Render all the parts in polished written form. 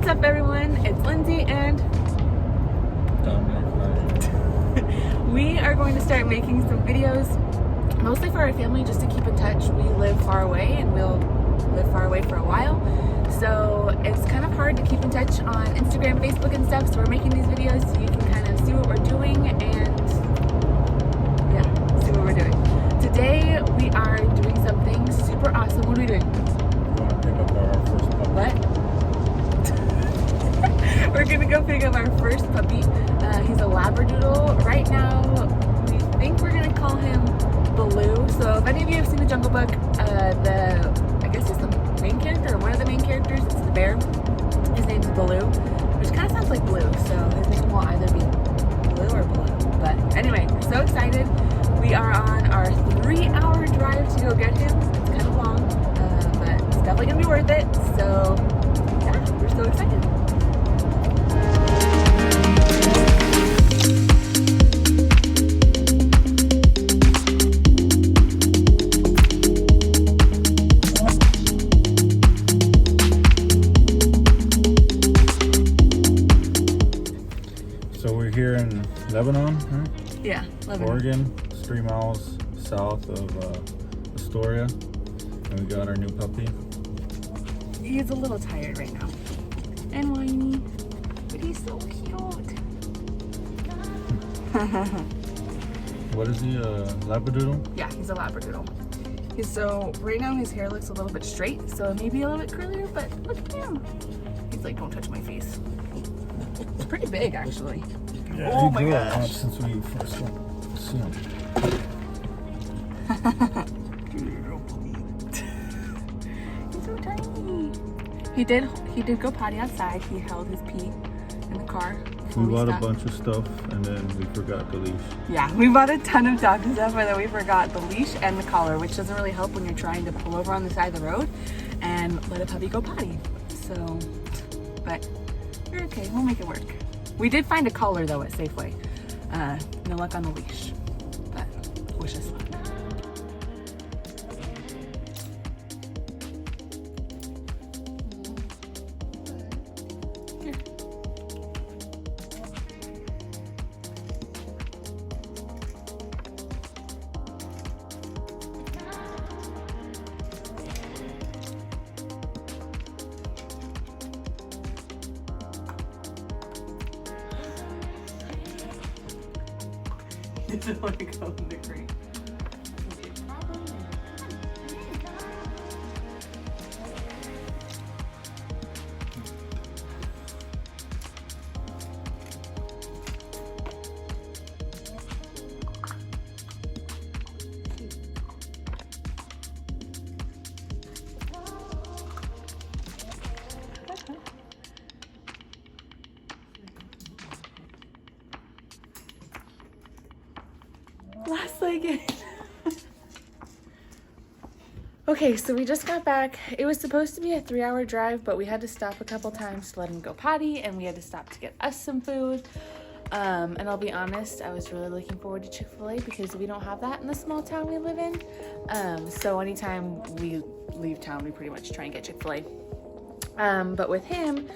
What's up, everyone? It's Lindsay, and we are going to start making some videos, mostly for our family, just to keep in touch. We live far away, and we'll live far away for a while, so it's kind of hard to keep in touch on Instagram, Facebook, and stuff. So we're making these videos so you can kind of see what we're doing and see what we're doing. Today we are doing something super awesome. What are we doing? We're gonna pick up our first puppy. What? We're gonna go pick up our first puppy. He's a Labradoodle. Right now, we think we're gonna call him Baloo. So if any of you have seen the Jungle Book, I guess he's the main character, or one of the main characters. It's the bear. His name's Baloo, which kind of sounds like blue. So his name will either be Blue or Baloo. But anyway, we're so excited. We are on our 3-hour drive to go get him. It's kind of long, but it's definitely gonna be worth it. So yeah, we're so excited. So we're here in Lebanon, right? Yeah, Lebanon. Oregon. It's 3 miles south of Astoria, and we got our new puppy. He's a little tired right now and whiny, but he's so cute. What is he, a Labradoodle? Yeah, he's a Labradoodle. So right now his hair looks a little bit straight, so maybe a little bit curlier, but look at him. He's like, don't touch my face. It's pretty big, actually. Yeah, Oh he my grew a lot gosh. since we first saw him. He's so tiny. He did go potty outside. He held his pee in the car. We bought a bunch of stuff, and then we forgot the leash. Yeah, we bought a ton of dog stuff, but then we forgot the leash and the collar, which doesn't really help when you're trying to pull over on the side of the road and let a puppy go potty. So, but we're okay. We'll make it work. We did find a collar though at Safeway. No luck on the leash, but wish us luck. Here. He doesn't want to go in the crate. Last legged. Okay, so we just got back. It was supposed to be a 3-hour drive, but we had to stop a couple times to let him go potty, and we had to stop to get us some food. And I'll be honest, I was really looking forward to Chick-fil-A because we don't have that in the small town we live in. So anytime we leave town, we pretty much try and get Chick-fil-A. But with him,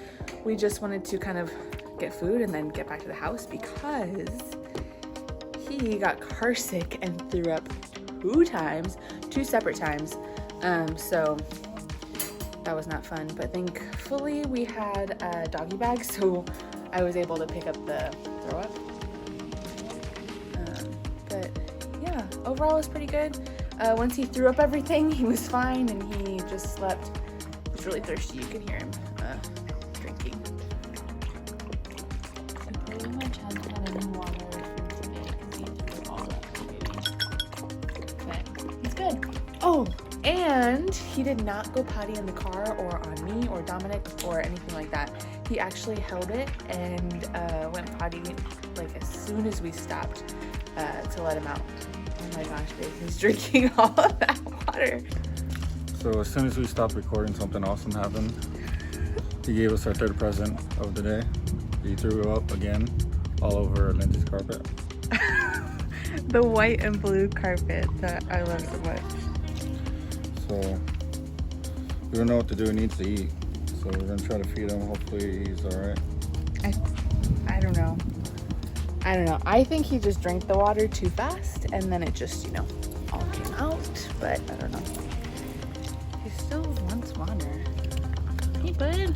we just wanted to kind of get food and then get back to the house because he got car sick and threw up 2 separate times. So that was not fun, but thankfully we had a doggy bag, so I was able to pick up the throw up. But yeah, overall it was pretty good. Once he threw up everything, he was fine, and he just slept. He was really thirsty. You can hear him drinking. Pretty much hasn't had any water today because he threw it all up. But he's good. Oh, and he did not go potty in the car or on me or Dominic or anything like that. He actually held it and went potty like as soon as we stopped to let him out. Oh my gosh, babe, he's drinking all of that water. So as soon as we stopped recording, something awesome happened. He gave us our third present of the day. He threw up again all over Lindsay's carpet. The white and blue carpet that I love so much. So we don't know what to do. He needs to eat. So So we're gonna try to feed him. Hopefully he's all right. I don't know. I think he just drank the water too fast and then it just, you know, all came out. But I don't know. He still wants water. Hey, bud.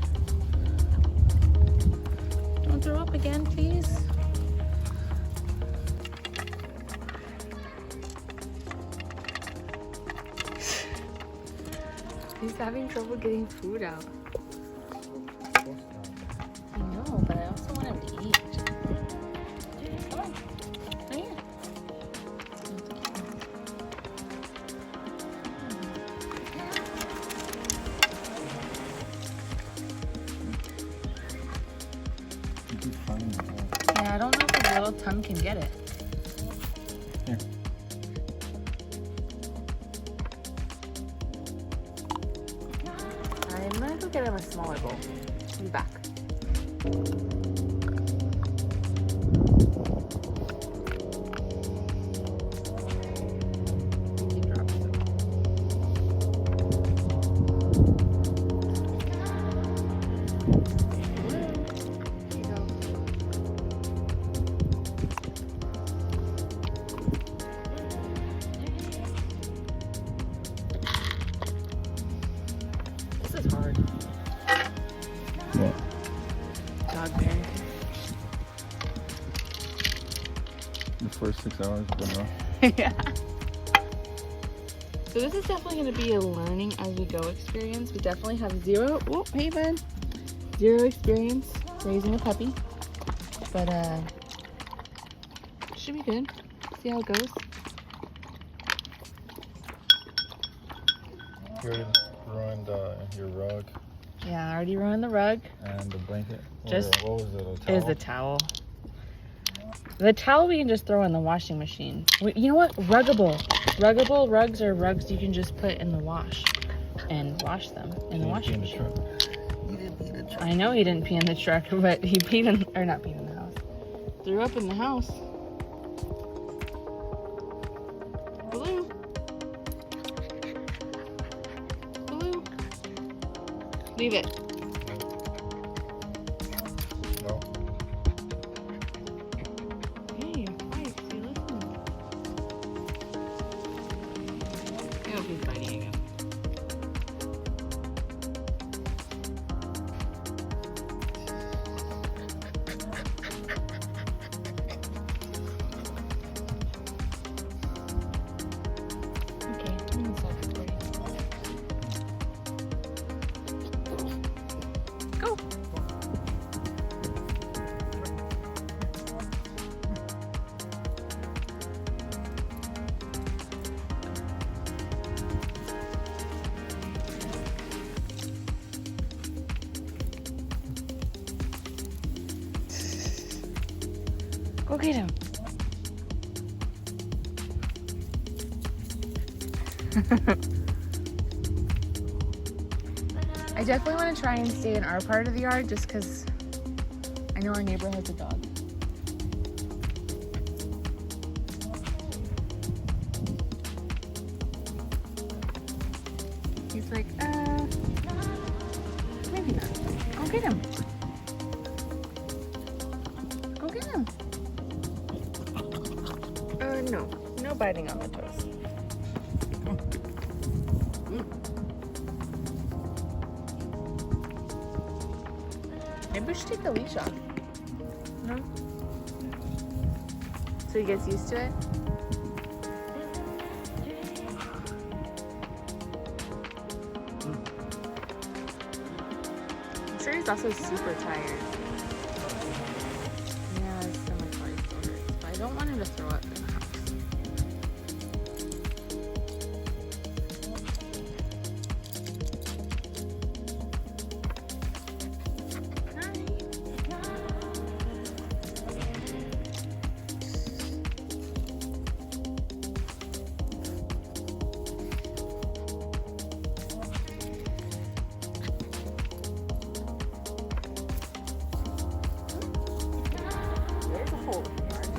Don't throw up again, please. He's having trouble getting food out. I know, but I also want him to eat. Come on. Right here. Yeah, I don't know if his little tongue can get it. Here. I'm gonna go get him a smaller bowl. Be back. He drops it. Here you go. This is hard. What? Dog parenting. The first 6 hours have been rough. Yeah. So this is definitely going to be a learning as we go experience. We definitely have zero experience raising a puppy, but should be good. See how it goes. You already ruined your rug Yeah, I already ruined the rug. and the blanket. Just- what was it? A It towel? was the towel. The towel we can just throw in the washing machine. You know what? Ruggable rugs are rugs you can just put in the wash and wash them in the washing machine. You didn't pee in the truck. I know he didn't pee in the truck, but he peed in, or not peed in the house. Threw up in the house. Blue. Blue. Leave it. No. Hey, you're quiet. So you listen. I hope he's biting again. Okay, I'm gonna stop recording. Go. Go get him. I definitely want to try and stay in our part of the yard just because I know our neighbor has a dog. He's like, maybe not. Go get him. Go get him. No. No biting on the toes. Maybe we should take the leash off. No? So he gets used to it? I'm sure he's also super tired. Yeah, his stomach probably still hurts. But I don't want him to throw up in the house. There's a hole in the yard.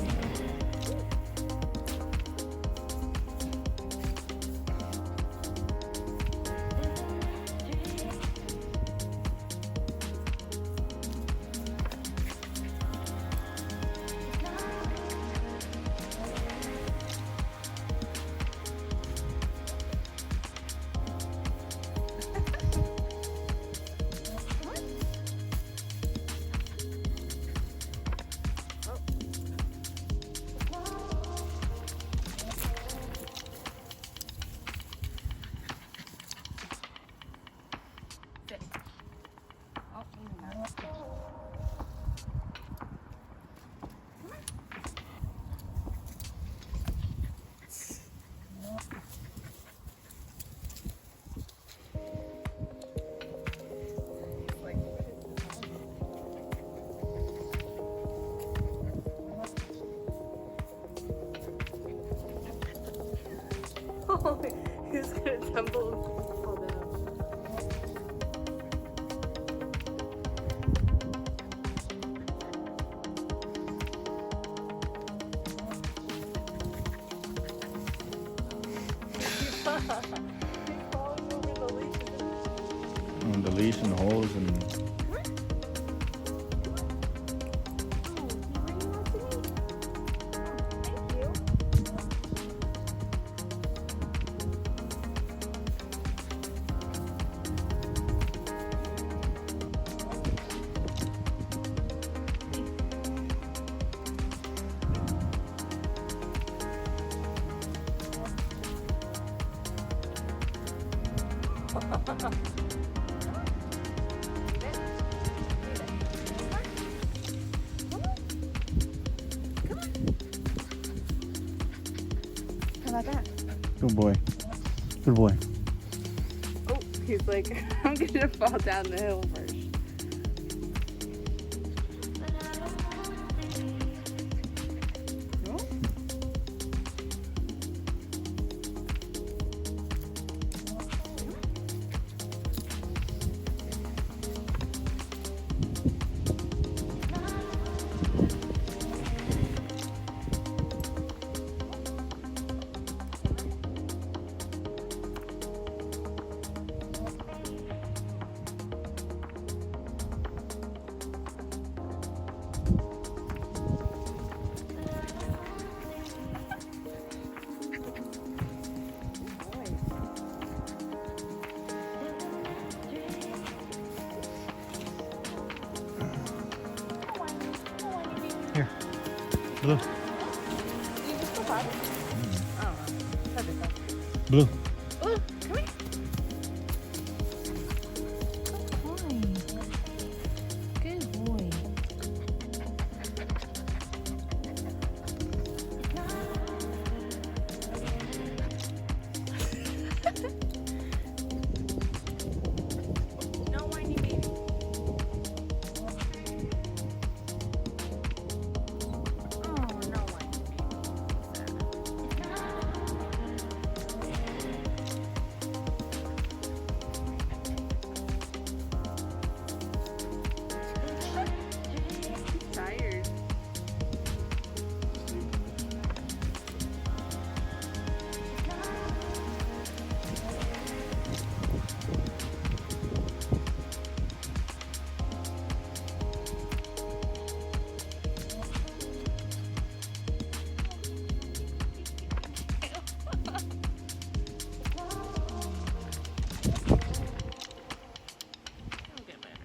He's gonna tumble and fall down. And the leash and the holes and How about that? good boy. Good boy. Oh, he's like, I'm gonna fall down the hill first. Here. Blue. You just go potty? I don't know. That'd be fun. Blue. Oh, come here. Good boy. No whiny baby. Oh, no whiny He's tired. It'll get better.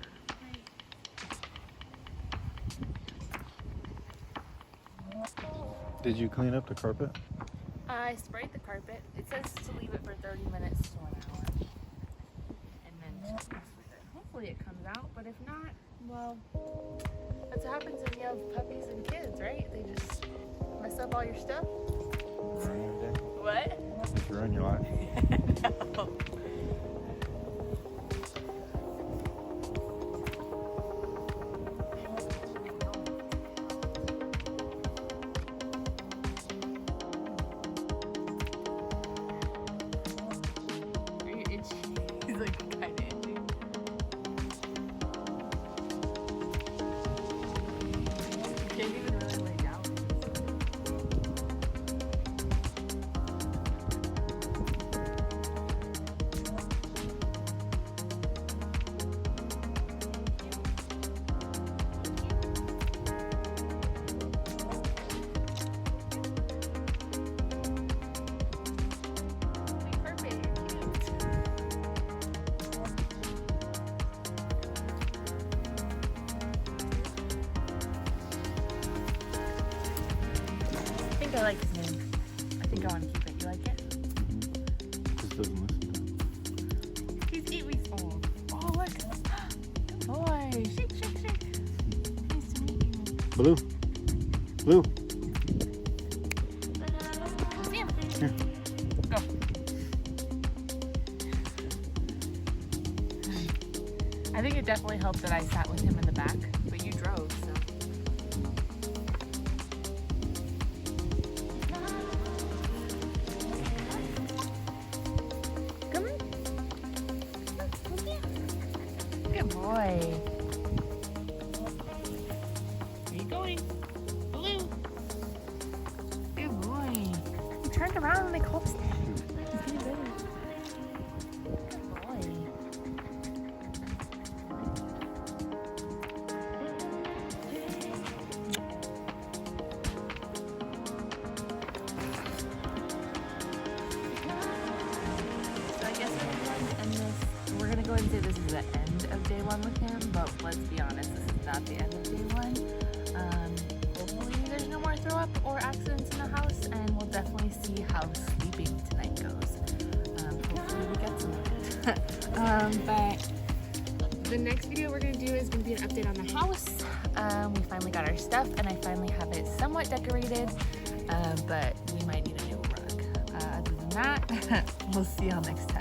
Did you clean up the carpet? I sprayed the carpet. It says to leave it for 30 minutes to an hour. And then just mess with it. Hopefully it comes out, but if not, well, that's what happens when you have puppies and kids, right? They just mess up all your stuff. Ruin your day? What? Just ruin your life? No. Are you itchy? He's like kind of itchy. Can't even really lay down. Hey, Perfect, you're cute. I think I like his name. I think I want to keep it. You like it? Just doesn't listen to it. He's 8 weeks old. Oh, look. Good boy. Shake, shake, shake. Nice to meet you. Blue. Blue. See him. Here. Go. I think it definitely helped that I sat with him in the back, but you drove, so. Come on. Good boy. Where are you going? Blue. Good boy. He turned around and they called his name. He's getting better. Good boy. So I guess we're gonna go ahead and say this is the end of day one with him, but let's be honest, this is not the end of day one. Hopefully there's no more throw up or accidents in the house, and we'll definitely see how sleeping tonight goes. Hopefully we get some of it. But the next video we're gonna do is gonna be an update on the house. We finally got our stuff, and I finally have it somewhat decorated, but we might need a new rug. Other than that, we'll see y'all next time.